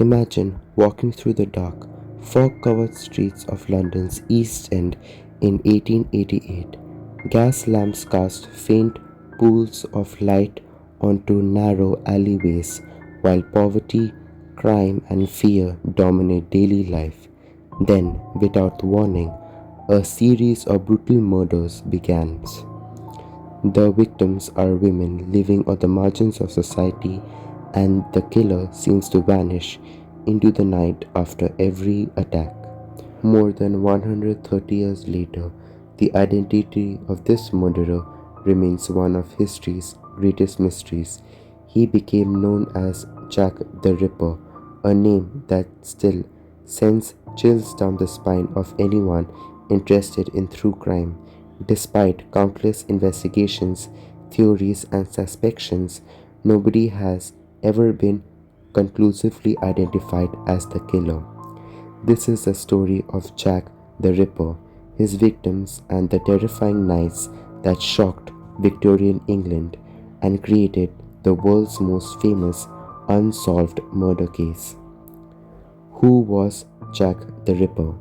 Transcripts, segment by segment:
Imagine walking through the dark, fog-covered streets of London's East End in 1888. Gas lamps cast faint pools of light onto narrow alleyways, while poverty, crime, and fear dominate daily life. Then, without warning, a series of brutal murders begins. The victims are women living on the margins of society, and the killer seems to vanish into the night after every attack. More than 130 years later, the identity of this murderer remains one of history's greatest mysteries. He became known as Jack the Ripper, a name that still sends chills down the spine of anyone interested in true crime. Despite countless investigations, theories, and suspicions, nobody has ever been conclusively identified as the killer. This is the story of Jack the Ripper, his victims, and the terrifying nights that shocked Victorian England and created the world's most famous unsolved murder case. Who was Jack the Ripper?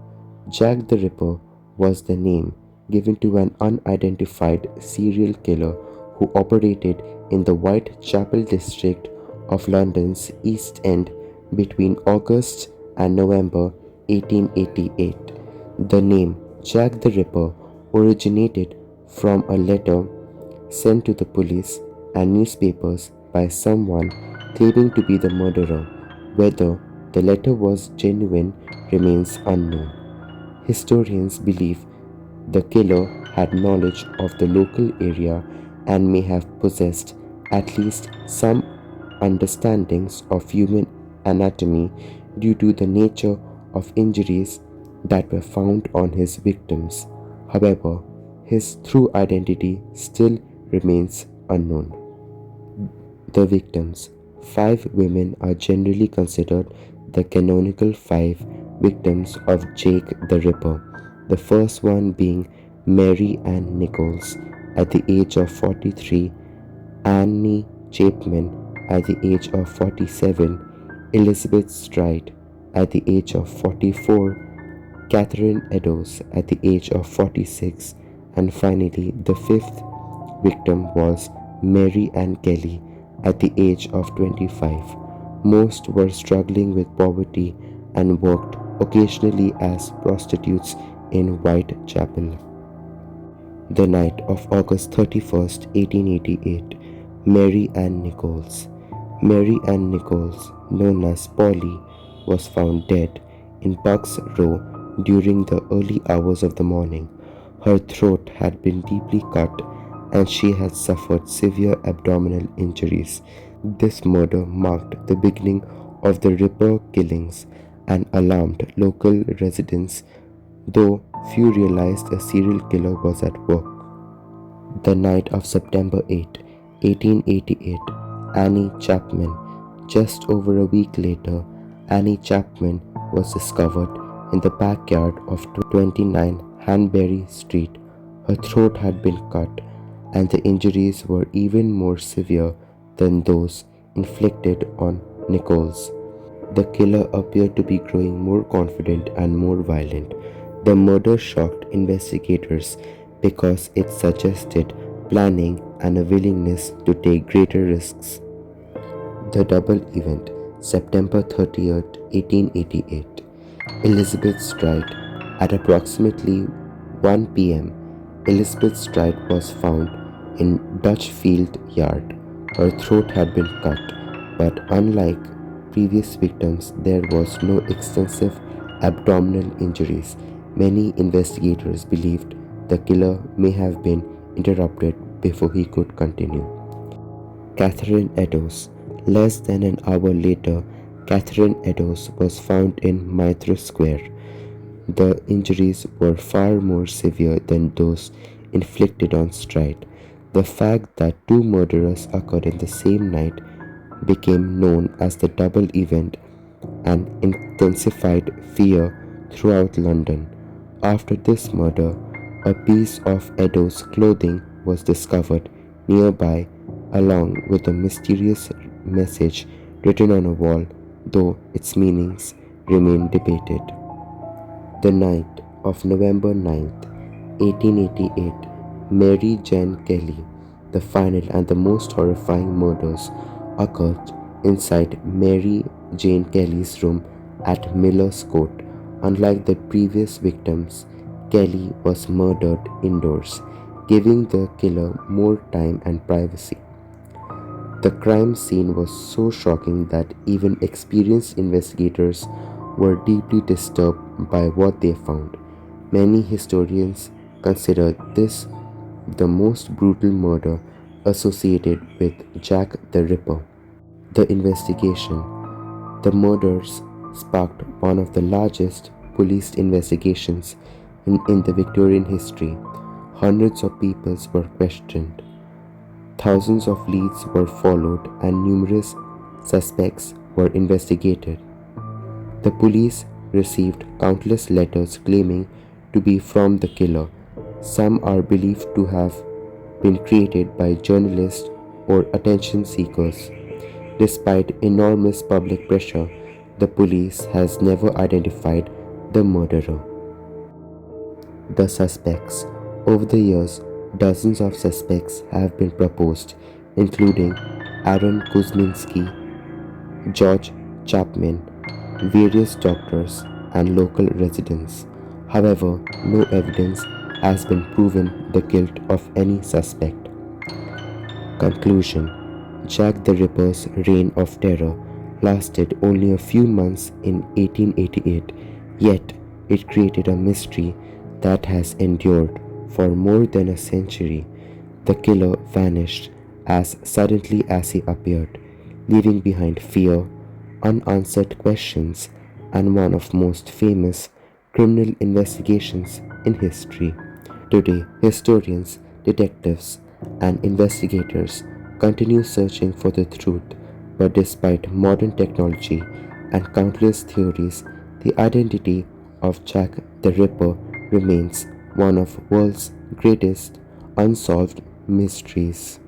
Jack the Ripper was the name given to an unidentified serial killer who operated in the Whitechapel district of London's East End between August and November 1888. The name Jack the Ripper originated from a letter sent to the police and newspapers by someone claiming to be the murderer. Whether the letter was genuine remains unknown. Historians believe the killer had knowledge of the local area and may have possessed at least some understandings of human anatomy due to the nature of injuries that were found on his victims. However, his true identity still remains unknown. The victims. 5 women are generally considered the canonical 5 victims of Jake the Ripper, the first one being Mary Ann Nichols at the age of 43, Annie Chapman at the age of 47, Elizabeth Stride at the age of 44, Catherine Eddows at the age of 46, and finally the 5th victim was Mary Ann Kelly at the age of 25. Most were struggling with poverty and worked occasionally as prostitutes in Whitechapel. The night of August 31st, 1888, Mary Ann Nichols. Mary Ann Nichols, known as Polly, was found dead in Bucks Row during the early hours of the morning. Her throat had been deeply cut and she had suffered severe abdominal injuries. This murder marked the beginning of the Ripper killings and alarmed local residents, though few realized a serial killer was at work. The night of September 8, 1888, Annie Chapman. Just over a week later, Annie Chapman was discovered in the backyard of 29 Hanbury Street. Her throat had been cut, and the injuries were even more severe than those inflicted on Nichols. The killer appeared to be growing more confident and more violent. The murder shocked investigators because it suggested planning and a willingness to take greater risks. The double event, September 30th, 1888. Elizabeth Stride. At approximately 1 p.m., Elizabeth Stride was found in Dutchfield Yard. Her throat had been cut, but unlike previous victims, there was no extensive abdominal injuries. Many investigators believed the killer may have been interrupted before he could continue. Catherine Eddows. Less than an hour later, Catherine Eddows was found in Myuu Square. The injuries were far more severe than those inflicted on Stride. The fact that 2 murders occurred in the same night became known as the double event and intensified fear throughout London. After this murder, a piece of Eddows' clothing was discovered nearby along with a mysterious message written on a wall though its meanings remain debated. The night of November 9th, 1888, Mary Jane Kelly, the final and the most horrifying murders occurred inside Mary Jane Kelly's room at Miller's Court. Unlike the previous victims, Kelly was murdered indoors, giving the killer more time and privacy. The crime scene was so shocking that even experienced investigators were deeply disturbed by what they found. Many historians consider this the most brutal murder associated with Jack the Ripper. The investigation. The murders sparked one of the largest police investigations in the Victorian history. Hundreds of people were questioned. Thousands of leads were followed and numerous suspects were investigated. The police received countless letters claiming to be from the killer. Some are believed to have been created by journalists or attention seekers. Despite enormous public pressure, the police has never identified the murderer. The suspects. Over the years, dozens of suspects have been proposed, including Aaron Kuzminski, George Chapman, various doctors, and local residents. However, no evidence has been proven the guilt of any suspect. Conclusion. Jack the Ripper's reign of terror lasted only a few months in 1888, yet it created a mystery that has endured for more than a century. The killer vanished as suddenly as he appeared, leaving behind fear, unanswered questions, and one of most famous criminal investigations in history. Today, historians, detectives, and investigators continue searching for the truth, but despite modern technology and countless theories, the identity of Jack the Ripper remains one of world's greatest unsolved mysteries.